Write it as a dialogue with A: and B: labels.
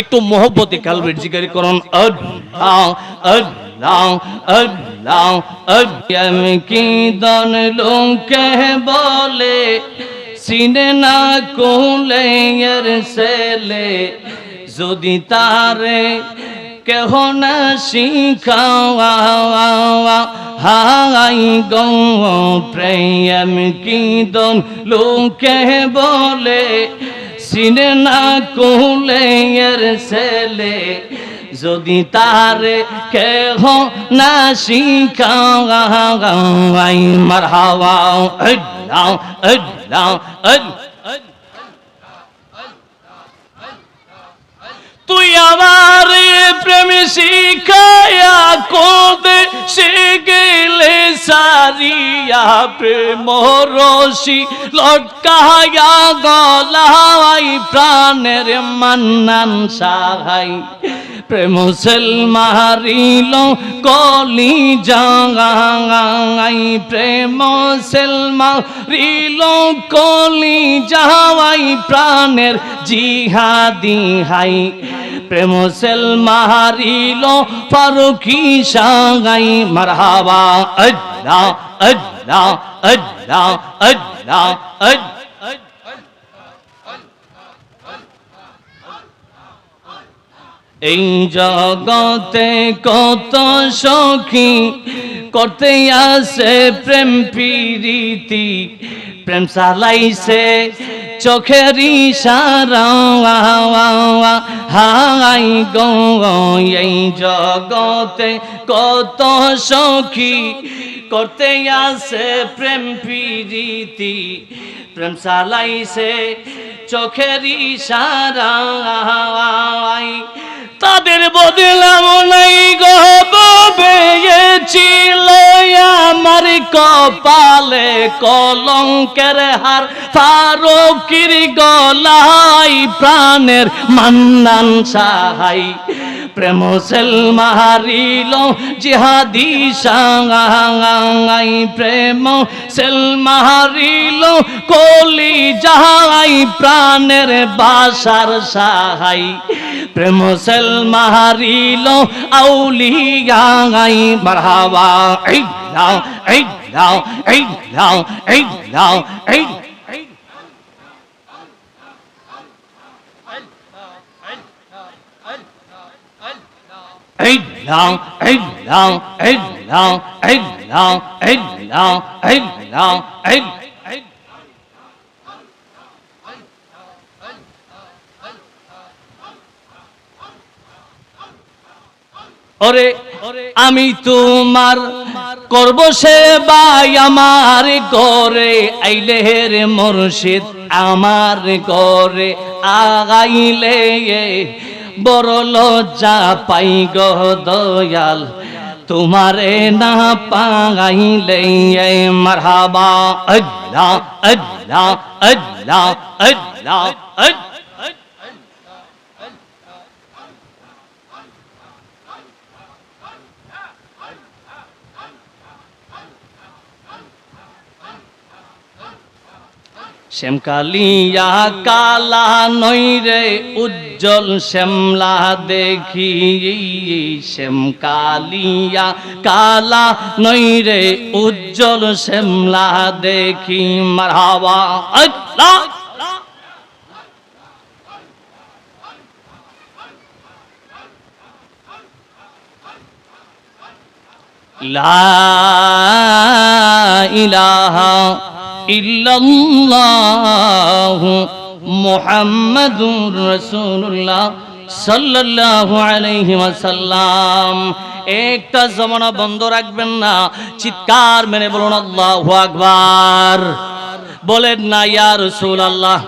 A: একটু মোহব্বতে কালবের জিকির করুন আল্লাহ আল্লাহ আল্লাহ আমি কি দন লোকে বলে সিনে না কোলে এর ছেলে যদি তারে কেহ না শিখাওয়া হাই গো প্রেম কি দন লোকে বলে সিনে না কোলে এর ছেলে যদি তারে কেহ না শিখাওয়াই মারহাবা আল্লাহ আল্লাহ তুই আমার প্রেম শিখায়া কোদে শিখলে সারিয়া প্রেম রশি লটকায়া গলায় প্রাণের মান্নান সাহাই প্রেম সেল মারিল কলি জাগাই প্রেম সেল মারিল কলি যাওয়াই প্রাণের জিহাদি হাই প্রেম সেল মারিল ফারুকি সাগাই মারহাবা আল্লাহ আল্লাহ আল্লাহ আল্লাহ আল্লাহ এই জগতে কত সখী করতে আসে প্রেম প্রীতি প্রেম চালাইছে চোখের ইশারা হাই গো এই জগতে কত সখী করতে আসে প্রেম প্রীতি প্রেম চালাইছে চোখের ইশারা তাদের বদলাম নাই গো ছিল আমার কপালে কলঙ্কের হার ফারুকির গলায় প্রাণের মান্নান সাহাই প্রেম সেল মারিল জিহাদি সাগাই প্রেম সেল মারিল কলি যাহাই প্রাণের বাসার সাহাই প্রেম সেল মারিল আউলিয়াই মারহাবা আল্লাহ আল্লাহ আল্লাহ আল্লাহ আল্লাহ আল্লাহ আল্লাহ আল্লাহ আল্লাহ আল্লাহ ওরে আমি তোমার করব সেবাই আমার ঘরে আইলে রে মুর্শিদ আমার ঘরে আগাইলে বড় লজ্জা পাই গো দয়াল তোমারে না পাগাইলে মারহাবা আল্লাহ আল্লাহ আল্লাহ আল্লাহ শ্যামকালিয়া কালা নইরে উজ্জ্বল শ্যামলা দেখি শ্যামকালিয়া কালা নইরে উজ্জ্বল শ্যামলা দেখি মারহাবা আল্লাহ লা ইলাহা ইল্লাল্লাহু মুহাম্মাদুর রাসূলুল্লাহ সাল্লাল্লাহু আলাইহি ওয়াসাল্লাম। একটা জমানা বন্ধ রাখবেন না, চিৎকার মেরে বলুন আল্লাহু আকবার। বলেন না ইয়া রাসূলুল্লাহ।